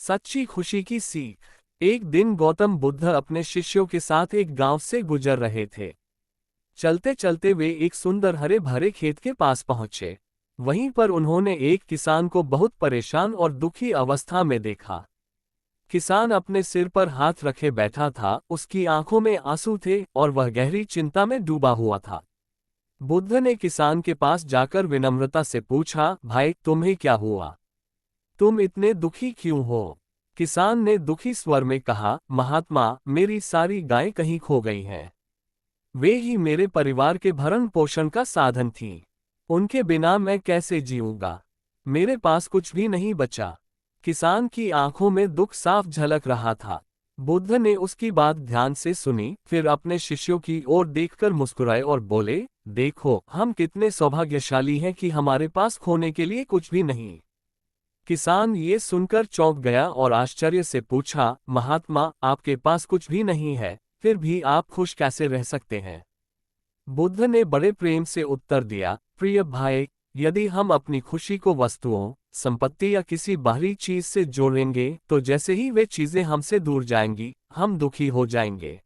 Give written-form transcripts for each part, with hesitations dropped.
सच्ची खुशी की सीख। एक दिन गौतम बुद्ध अपने शिष्यों के साथ एक गांव से गुजर रहे थे। चलते चलते वे एक सुंदर हरे भरे खेत के पास पहुंचे। वहीं पर उन्होंने एक किसान को बहुत परेशान और दुखी अवस्था में देखा। किसान अपने सिर पर हाथ रखे बैठा था, उसकी आंखों में आंसू थे और वह गहरी चिंता में डूबा हुआ था। बुद्ध ने किसान के पास जाकर विनम्रता से पूछा, भाई तुम्हें क्या हुआ? तुम इतने दुखी क्यों हो? किसान ने दुखी स्वर में कहा, महात्मा, मेरी सारी गायें कहीं खो गई हैं। वे ही मेरे परिवार के भरण पोषण का साधन थीं। उनके बिना मैं कैसे जीऊंगा? मेरे पास कुछ भी नहीं बचा। किसान की आंखों में दुख साफ झलक रहा था। बुद्ध ने उसकी बात ध्यान से सुनी, फिर अपने शिष्यों की ओर देखकर मुस्कुराए और बोले, देखो, हम कितने सौभाग्यशाली हैं कि हमारे पास खोने के लिए कुछ भी नहीं। किसान ये सुनकर चौंक गया और आश्चर्य से पूछा, महात्मा, आपके पास कुछ भी नहीं है, फिर भी आप खुश कैसे रह सकते हैं? बुद्ध ने बड़े प्रेम से उत्तर दिया, प्रिय भाई, यदि हम अपनी खुशी को वस्तुओं, संपत्ति या किसी बाहरी चीज से जोड़ेंगे तो जैसे ही वे चीजें हमसे दूर जाएंगी, हम दुखी हो जाएंगे।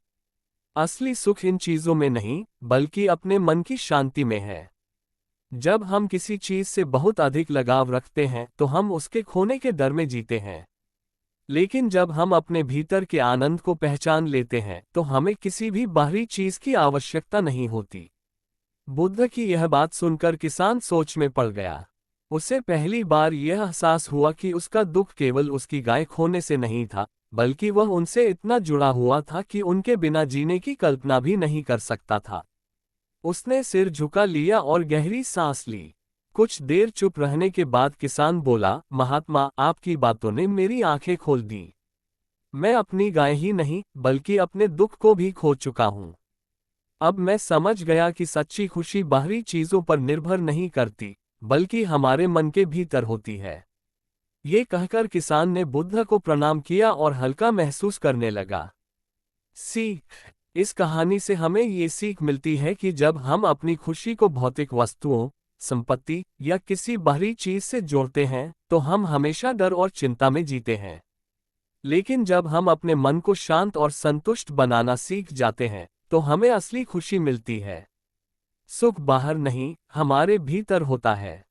असली सुख इन चीजों में नहीं, बल्कि अपने मन की शांति में है। जब हम किसी चीज से बहुत अधिक लगाव रखते हैं तो हम उसके खोने के डर में जीते हैं। लेकिन जब हम अपने भीतर के आनंद को पहचान लेते हैं तो हमें किसी भी बाहरी चीज की आवश्यकता नहीं होती। बुद्ध की यह बात सुनकर किसान सोच में पड़ गया। उसे पहली बार यह एहसास हुआ कि उसका दुख केवल उसकी गाय खोने से नहीं था, बल्कि वह उनसे इतना जुड़ा हुआ था कि उनके बिना जीने की कल्पना भी नहीं कर सकता था। उसने सिर झुका लिया और गहरी सांस ली। कुछ देर चुप रहने के बाद किसान बोला, महात्मा, आपकी बातों ने मेरी आंखें खोल दी। मैं अपनी गाय ही नहीं, बल्कि अपने दुख को भी खो चुका हूं। अब मैं समझ गया कि सच्ची खुशी बाहरी चीजों पर निर्भर नहीं करती, बल्कि हमारे मन के भीतर होती है। ये कहकर किसान ने बुद्ध को प्रणाम किया और हल्का महसूस करने लगा। सीख। इस कहानी से हमें ये सीख मिलती है कि जब हम अपनी खुशी को भौतिक वस्तुओं, संपत्ति या किसी बाहरी चीज से जोड़ते हैं तो हम हमेशा डर और चिंता में जीते हैं। लेकिन जब हम अपने मन को शांत और संतुष्ट बनाना सीख जाते हैं तो हमें असली खुशी मिलती है। सुख बाहर नहीं, हमारे भीतर होता है।